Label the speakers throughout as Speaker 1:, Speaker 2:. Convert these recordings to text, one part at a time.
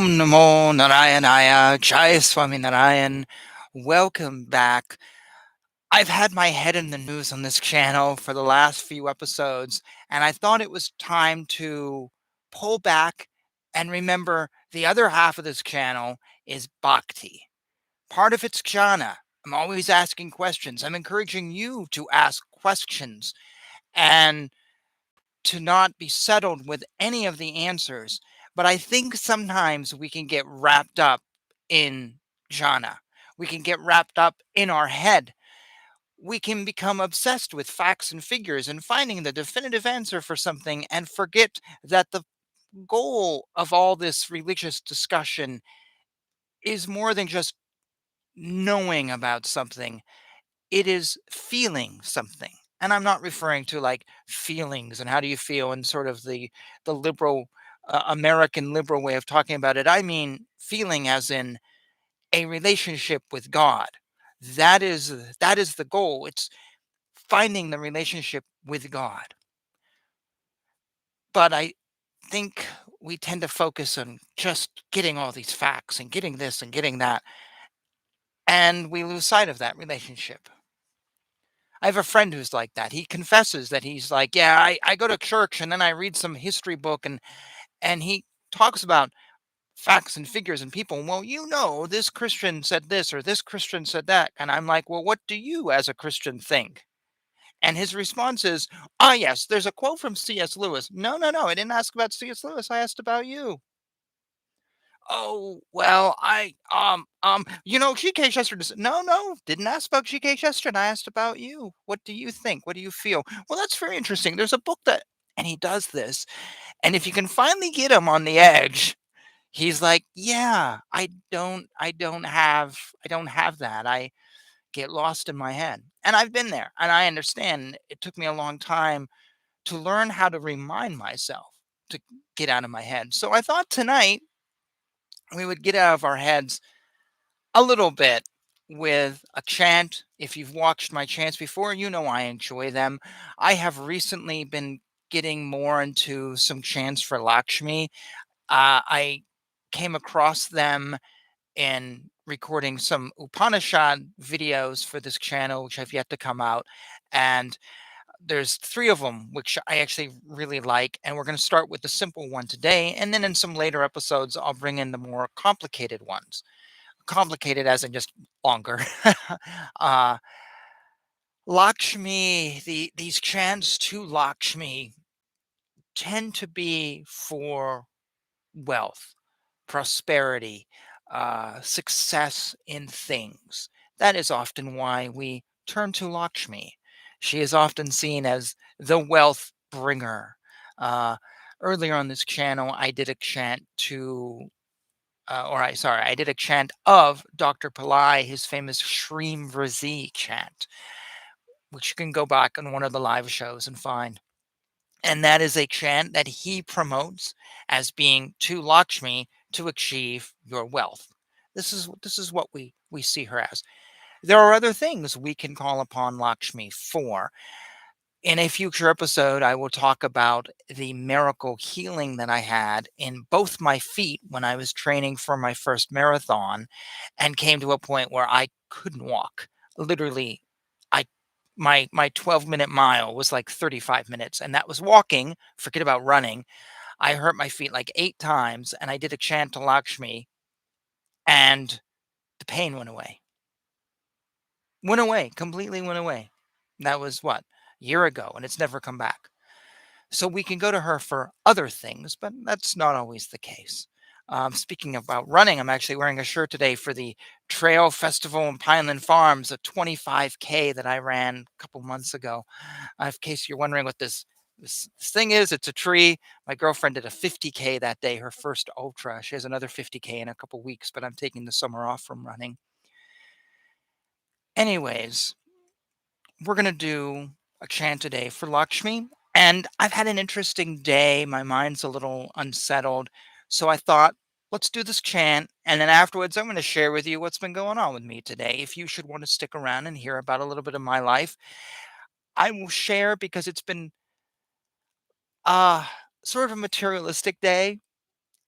Speaker 1: Om Namo Narayanaya, Jai Swami Narayan. Welcome back. I've had my head in the news on this channel for the last few episodes, and I thought it was time to pull back and remember the other half of this channel is bhakti. Part of it's jhana. I'm always asking questions. I'm encouraging you to ask questions and to not be settled with any of the answers. But I think sometimes we can get wrapped up in jhana. We can get wrapped up in our head. We can become obsessed with facts and figures and finding the definitive answer for something and forget that the goal of all this religious discussion is more than just knowing about something. It is feeling something. And I'm not referring to like feelings and how do you feel and sort of the liberal American liberal way of talking about it. I mean feeling as in a relationship with God. That is the goal. It's finding the relationship with God. But I think we tend to focus on just getting all these facts and getting this and getting that, and we lose sight of that relationship. I have a friend who's like that. He confesses that he's like, yeah, I go to church and then I read some history book and he talks about facts and figures and people. Well, this Christian said this or this Christian said that. And I'm like, well, what do you as a Christian think? And his response is, ah, yes, there's a quote from C.S. Lewis. No, no, no. I didn't ask about C.S. Lewis. I asked about you. Oh, well, G.K. Chesterton said, no, no, didn't ask about G.K. Chesterton. I asked about you. What do you think? What do you feel? Well, that's very interesting. There's a book that, and he does this. And if you can finally get him on the edge, he's like, yeah, I don't have that. I get lost in my head. And I've been there and I understand it took me a long time to learn how to remind myself to get out of my head. So I thought tonight we would get out of our heads a little bit with a chant. If you've watched my chants before, you know I enjoy them. I have recently been getting more into some chants for Lakshmi. I came across them in recording some Upanishad videos for this channel, which have yet to come out. And there's three of them, which I actually really like. And we're going to start with the simple one today. And then in some later episodes, I'll bring in the more complicated ones. Complicated as in just longer. uh, Lakshmi, these chants to Lakshmi tend to be for wealth, prosperity, success in things. That is often why we turn to Lakshmi. She is often seen as the wealth bringer. Uh, Earlier on this channel, I did a chant to I did a chant of Dr. Pillai, his famous Shreem Vrazi chant, which you can go back on one of the live shows and find. And that is a chant that he promotes as being to Lakshmi to achieve your wealth. This is what we see her as. There are other things we can call upon Lakshmi for. In a future episode, I will talk about the miracle healing that I had in both my feet when I was training for my first marathon and came to a point where I couldn't walk. Literally, I my 12-minute mile was like 35 minutes and that was walking, forget about running. I hurt my feet like 8 times and I did a chant to Lakshmi and the pain went away. Went away, completely went away. That was what? A year ago and it's never come back. So we can go to her for other things, but that's not always the case. Speaking about running, I'm actually wearing a shirt today for the Trail Festival in Pineland Farms, a 25K that I ran a couple months ago. In case you're wondering what this thing is, it's a tree. My girlfriend did a 50K that day, her first ultra. She has another 50K in a couple weeks, but I'm taking the summer off from running. Anyways, we're going to do a chant today for Lakshmi. And I've had an interesting day. My mind's a little unsettled. So I thought, let's do this chant. And then afterwards, I'm going to share with you what's been going on with me today. If you should want to stick around and hear about a little bit of my life, I will share because it's been uh, sort of a materialistic day.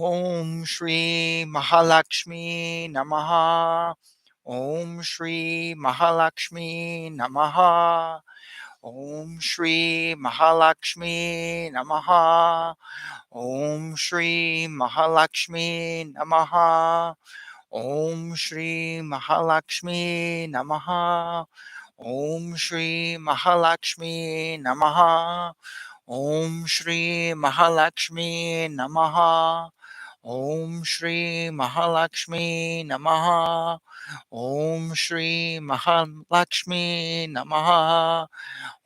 Speaker 1: Om Shri Maha Lakshmi Namah. Om Shri Maha Lakshmi Namah. Om Shri Maha Lakshmi Namah. Om Shri Maha Lakshmi Namah. Om Shri Maha Lakshmi Namah. Om Shri Maha Lakshmi Namah. Om Shri Maha Lakshmi Namah. Om Shri Maha Lakshmi Namah. Om Shri Maha Lakshmi Namah.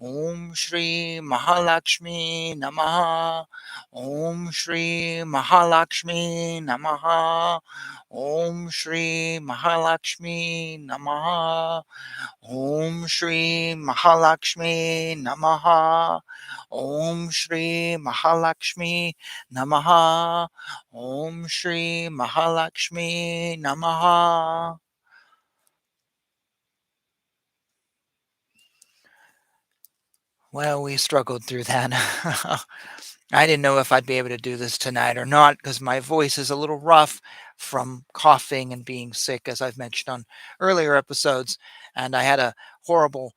Speaker 1: Om Shri Maha Lakshmi Namah. Om Shri Maha Lakshmi Namah. Om Shri Maha Lakshmi Namah. Om Shri Maha Lakshmi Namah. Om Shri Maha Lakshmi Namah. Om Shri Maha Lakshmi Namah. Well, we struggled through that. I didn't know if I'd be able to do this tonight or not because my voice is a little rough from coughing and being sick, as I've mentioned on earlier episodes. And I had a horrible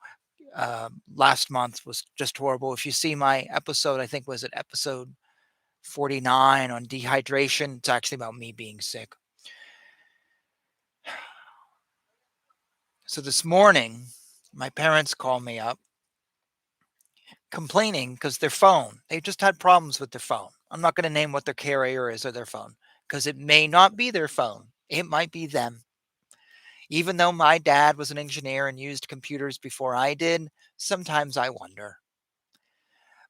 Speaker 1: last month was just horrible. If you see my episode, I think was it episode 49 on dehydration, it's actually about me being sick. So this morning, my parents called me up complaining because their phone, they just had problems with their phone. I'm not going to name what their carrier is or their phone because it may not be their phone. It might be them. Even though my dad was an engineer and used computers before I did, sometimes I wonder.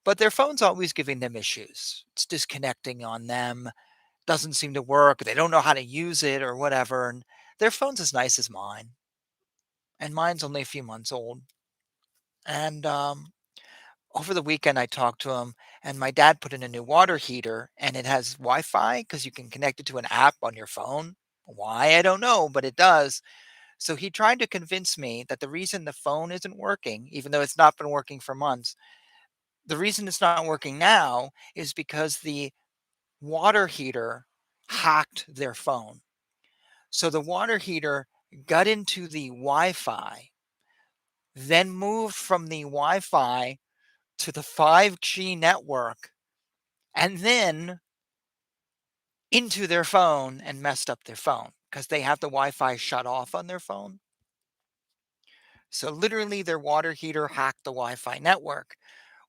Speaker 1: But their phone's always giving them issues. It's disconnecting on them, doesn't seem to work. They don't know how to use it or whatever. And their phone's as nice as mine. And mine's only a few months old. And over the weekend, I talked to him, and my dad put in a new water heater, and it has Wi Fi because you can connect it to an app on your phone. Why? I don't know, but it does. So he tried to convince me that the reason the phone isn't working, even though it's not been working for months, the reason it's not working now is because the water heater hacked their phone. So the water heater got into the Wi Fi, then moved from the Wi Fi to the 5G network, and then into their phone and messed up their phone because they have the Wi Fi shut off on their phone. So literally, their water heater hacked the Wi Fi network,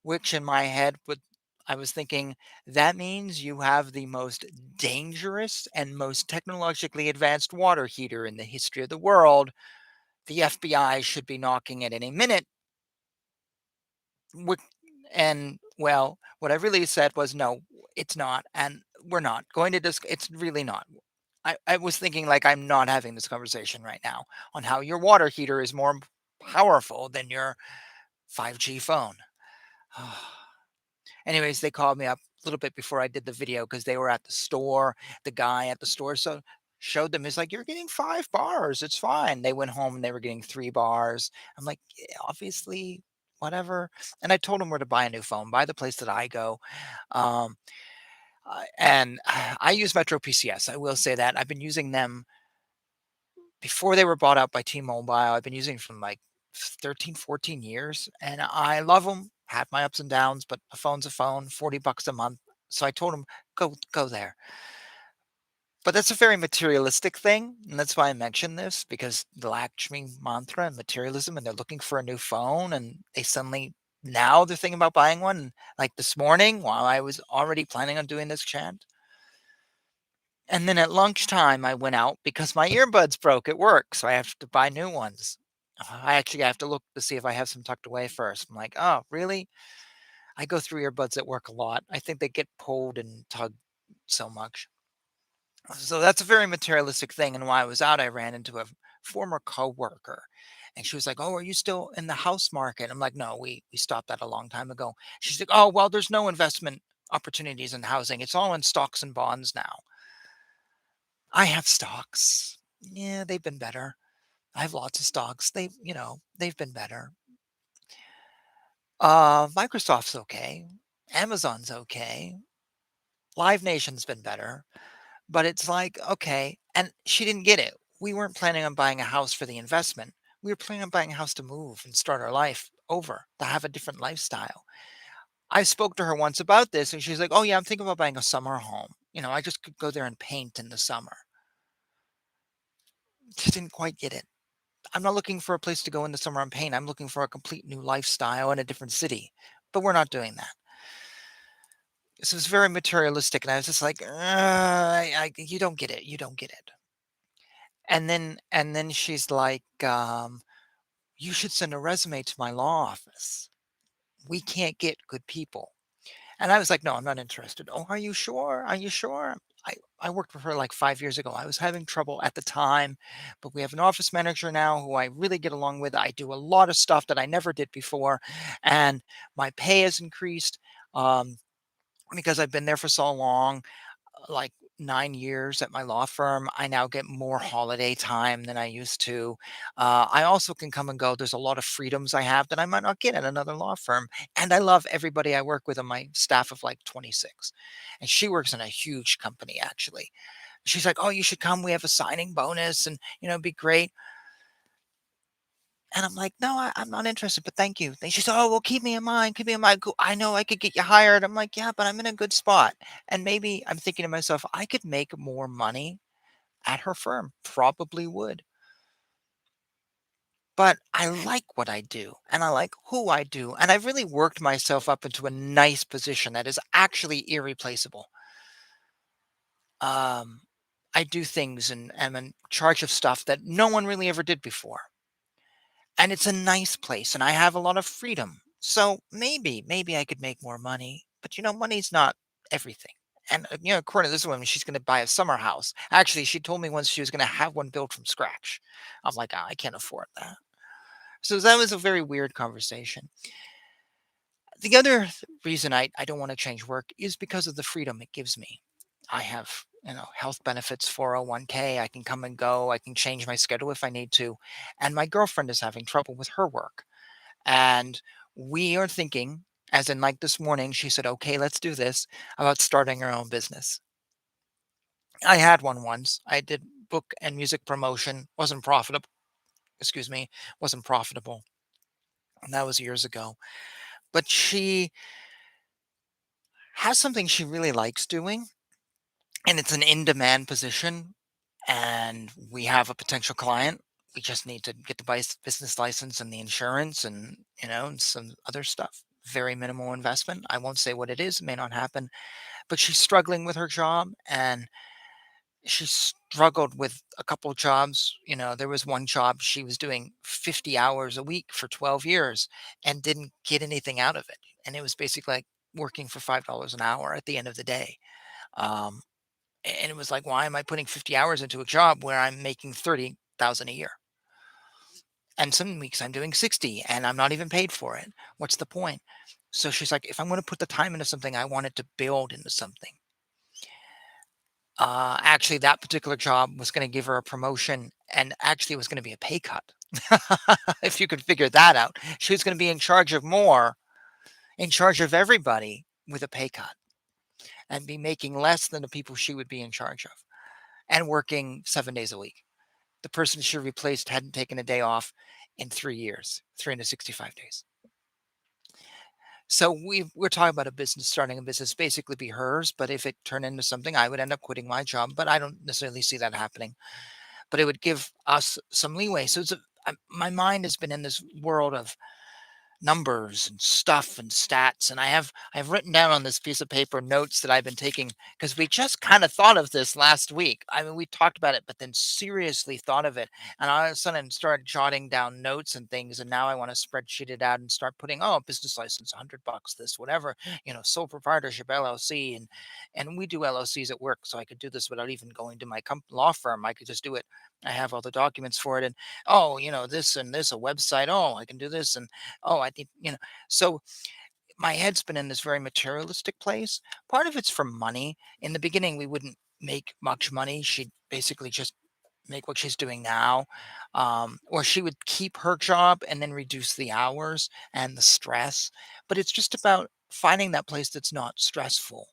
Speaker 1: which in my head would. I was thinking that means you have the most dangerous and most technologically advanced water heater in the history of the world. The FBI should be knocking at any minute. Which, and well, what I really said was no, it's not, and we're not going to discuss. It's really not. I was thinking like I'm not having this conversation right now on how your water heater is more powerful than your 5G phone. Anyways, they called me up a little bit before I did the video because they were at the store. The guy at the store showed them. He's like, "You're getting 5 bars. It's fine." They went home and they were getting 3 bars. I'm like, "Yeah, obviously, whatever." And I told them where to buy a new phone. Buy the place that I go. Um, and I use Metro PCS. I will say that I've been using them before they were bought out by T-Mobile. I've been using them like 13, 14 years, and I love them. Have my ups and downs, but a phone's a phone, $40 a month. So I told him, go there. But that's a very materialistic thing, and that's why I mentioned this because the Lakshmi mantra and materialism, and they're looking for a new phone, and they suddenly now they're thinking about buying one. And like this morning, while I was already planning on doing this chant, and then at lunchtime, I went out because my earbuds broke at work, so I have to buy new ones. I actually have to look to see if I have some tucked away first. I'm like, "Oh, really?" I go through earbuds at work a lot. I think they get pulled and tugged so much. So that's a very materialistic thing. And while I was out, I ran into a former coworker, and she was like, "Oh, are you still in the house market?" I'm like, "No, we stopped that a long time ago." She's like, "Oh, well, there's no investment opportunities in housing. It's all in stocks and bonds now." I have stocks. Yeah, they've been better. I have lots of stocks. They've been better. Microsoft's okay. Amazon's okay. Live Nation's been better. But it's like, okay, and she didn't get it. We weren't planning on buying a house for the investment. We were planning on buying a house to move and start our life over, to have a different lifestyle. I spoke to her once about this, and she's like, "Oh, yeah, I'm thinking about buying a summer home. I just could go there and paint in the summer." She didn't quite get it. I'm not looking for a place to go in the summer and paint. I'm looking for a complete new lifestyle in a different city, but we're not doing that. So it's very materialistic, and I was just like, "You don't get it. You don't get it." And then she's like, "You should send a resume to my law office. We can't get good people." And I was like, "No, I'm not interested." "Oh, are you sure? Are you sure?" I worked with her like 5 years ago. I was having trouble at the time, but we have an office manager now who I really get along with. I do a lot of stuff that I never did before, and my pay has increased um, because I've been there for so long, like 9 years at my law firm. I now get more holiday time than I used to. I also can come and go. There's a lot of freedoms I have that I might not get at another law firm. And I love everybody I work with on my staff of like 26. And she works in a huge company, actually. She's like, "Oh, you should come. We have a signing bonus and, it'd be great." And I'm like, "No, I'm not interested, but thank you." Then she said, "Oh, well, keep me in mind. Keep me in mind. I know I could get you hired." I'm like, "Yeah, but I'm in a good spot." And maybe I'm thinking to myself, I could make more money at her firm. Probably would. But I like what I do and I like who I do. And I've really worked myself up into a nice position that is actually irreplaceable. Um, I do things and am in charge of stuff that no one really ever did before. And it's a nice place and I have a lot of freedom. So maybe I could make more money, but money's not everything. And according to this woman, she's going to buy a summer house. Actually, she told me once she was going to have one built from scratch. I'm like, "Ah, I can't afford that." So that was a very weird conversation. The other reason I don't want to change work is because of the freedom it gives me. I have, health benefits, 401k. I can come and go. I can change my schedule if I need to. And my girlfriend is having trouble with her work. And we are thinking, as in like this morning, she said, "Okay, let's do this," about starting her own business. I had one once. I did book and music promotion, wasn't profitable. Excuse me, wasn't profitable. And that was years ago. But she has something she really likes doing, and it's an in-demand position, and we have a potential client. We just need to get the business license and the insurance and, and some other stuff. Very minimal investment. I won't say what it is. It may not happen, but she's struggling with her job and she struggled with a couple jobs. There was one job she was doing 50 hours a week for 12 years and didn't get anything out of it. And it was basically like working for $5 an hour at the end of the day. Um, and it was like, why am I putting 50 hours into a job where I'm making 30,000 a year? And some weeks I'm doing 60 and I'm not even paid for it. What's the point? So she's like, if I'm going to put the time into something, I want it to build into something. Actually, that particular job was going to give her a promotion and actually it was going to be a pay cut. If you could figure that out, she was going to be in charge of more, in charge of everybody with a pay cut and be making less than the people she would be in charge of and working 7 days a week. The person she replaced hadn't taken a day off in 3 years, 365 days. So we're talking about starting a business, basically be hers. But if it turned into something, I would end up quitting my job. But I don't necessarily see that happening. But it would give us some leeway. So my mind has been in this world of numbers and stuff and stats, and I've written down on this piece of paper notes that I've been taking because we just kind of thought of this last week. I mean, we talked about it but then seriously thought of it, and all of a sudden started jotting down notes and things, and now I want to spreadsheet it out and start putting, oh, business license, $100, this, whatever, sole proprietorship, LLC. And we do LLCs at work, so I could do this without even going to my law firm. I could just do it. I have all the documents for it, and oh, this and this, a website, oh, I can do this, and oh, I think, so my head's been in this very materialistic place. Part of it's from money. In the beginning, we wouldn't make much money. She'd basically just make what she's doing now. Or she would keep her job and then reduce the hours and the stress. But it's just about finding that place that's not stressful.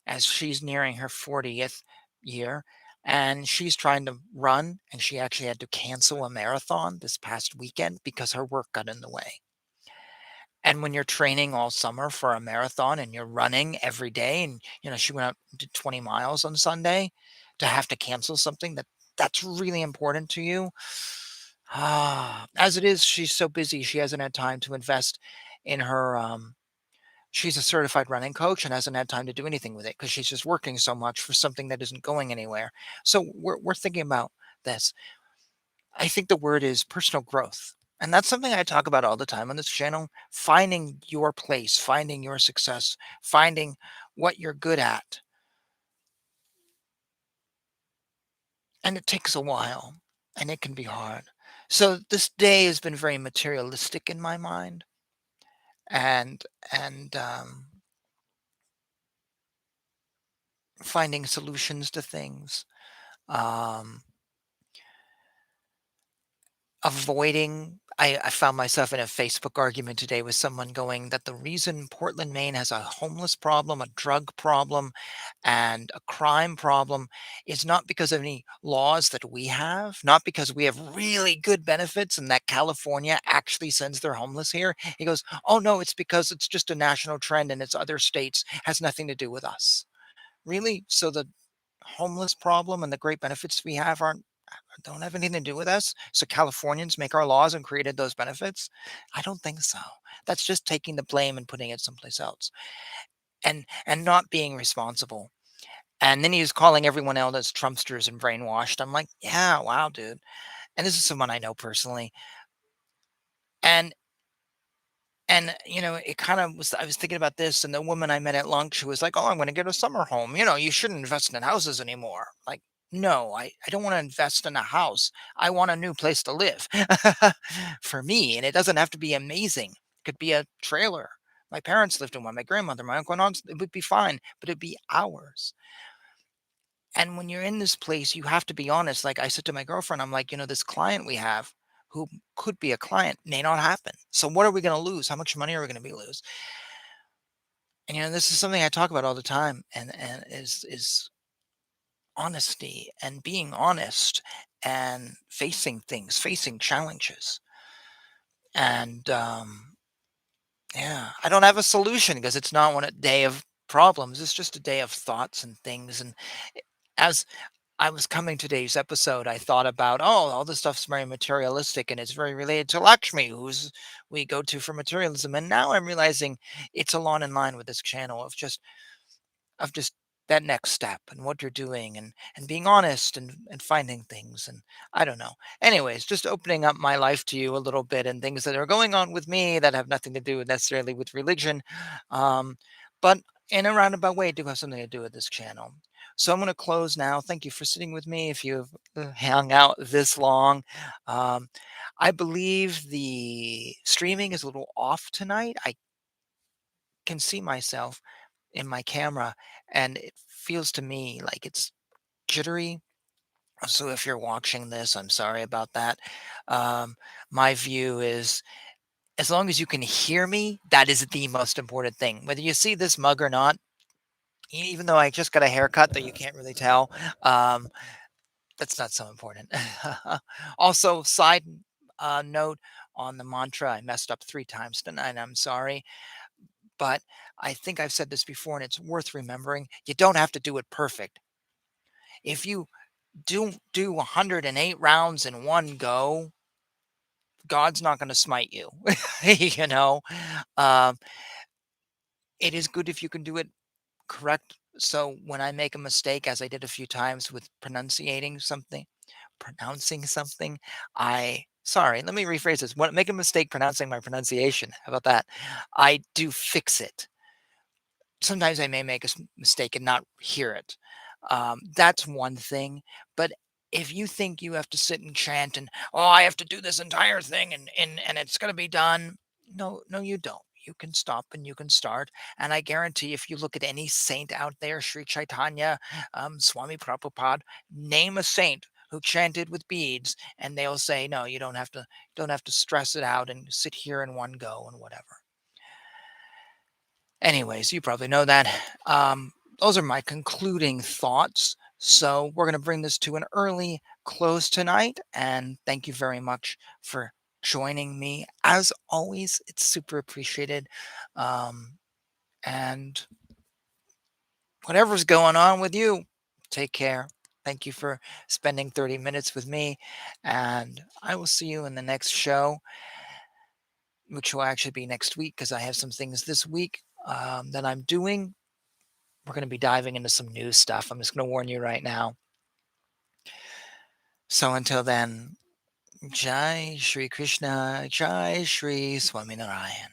Speaker 1: As she's nearing her 40th, year, and she's trying to run, and she actually had to cancel a marathon this past weekend because her work got in the way. And when you're training all summer for a marathon and you're running every day, and she went out and did 20 miles on Sunday, to have to cancel something that's really important to you. As it is, she's so busy, she hasn't had time to invest in her. She's a certified running coach and hasn't had time to do anything with it because she's just working so much for something that isn't going anywhere. So we're thinking about this. I think the word is personal growth. And that's something I talk about all the time on this channel. Finding your place, finding your success, finding what you're good at. And it takes a while and it can be hard. So this day has been very materialistic in my mind, and finding solutions to things. Um, Avoiding I found myself in a Facebook argument today with someone going that the reason Portland, Maine has a homeless problem, a drug problem, and a crime problem is not because of any laws that we have, not because we have really good benefits and that California actually sends their homeless here. He goes, "Oh no, it's because it's just a national trend and it's other states, has nothing to do with us." Really? So the homeless problem and the great benefits we have aren't don't have anything to do with us? So Californians make our laws and created those benefits? I don't think so. That's just taking the blame and putting it someplace else, and not being responsible. And then he was calling everyone else as Trumpsters and brainwashed. I'm like, yeah, wow, dude. And this is someone I know personally. And it kind of was, I was thinking about this, and the woman I met at lunch who was like, "Oh, I'm going to get a summer home. You shouldn't invest in houses anymore." Like, no, I don't want to invest in a house. I want a new place to live for me. And it doesn't have to be amazing. It could be a trailer. My parents lived in one, my grandmother, my uncle and aunts, it would be fine, but it'd be ours. And when you're in this place, you have to be honest. Like I said to my girlfriend, I'm like, this client we have who could be a client may not happen. So what are we going to lose? How much money are we going to be lose? And this is something I talk about all the time, and is honesty and being honest and facing things, facing challenges. And yeah, I don't have a solution because it's not one a day of problems. It's just a day of thoughts and things. And as I was coming to today's episode, I thought about, oh, all this stuff's very materialistic and it's very related to Lakshmi, who's we go to for materialism. And now I'm realizing it's a lot in line with this channel of just that next step and what you're doing, and being honest, and finding things. And I don't know. Anyways, just opening up my life to you a little bit and things that are going on with me that have nothing to do necessarily with religion, um, but in a roundabout way do have something to do with this channel. So I'm going to close now. Thank you for sitting with me. If you've hung out this long, um, I believe the streaming is a little off tonight. I can see myself in my camera, and it feels to me like it's jittery. So if you're watching this, I'm sorry about that. Um, my view is, as long as you can hear me, that is the most important thing. Whether you see this mug or not, even though I just got a haircut that you can't really tell, um, that's not so important. Also, side note on the mantra, I messed up 3 times tonight. I'm sorry. But I think I've said this before, and it's worth remembering. You don't have to do it perfect. If you do 108 rounds in one go, God's not going to smite you. you know, um, it is good if you can do it correct. So when I make a mistake, as I did a few times with pronouncing something, sorry, let me rephrase this. When I make a mistake pronouncing my pronunciation, how about that? I do fix it. Sometimes I may make a mistake and not hear it. That's one thing. But if you think you have to sit and chant and, oh, I have to do this entire thing, and it's going to be done. No, no, you don't. You can stop and you can start. And I guarantee if you look at any saint out there, Sri Chaitanya, Swami Prabhupada, name a saint who chanted with beads, and they'll say, no, you don't have to stress it out and sit here in one go and whatever. Anyways, you probably know that. Those are my concluding thoughts. So we're going to bring this to an early close tonight. And thank you very much for joining me. As always, it's super appreciated. Um, and whatever's going on with you, take care. Thank you for spending 30 minutes with me. And I will see you in the next show, which will actually be next week because I have some things this week that I'm doing. We're going to be diving into some new stuff. I'm just going to warn you right now. So until then, Jai Shri Krishna, Jai Shri Swaminarayan.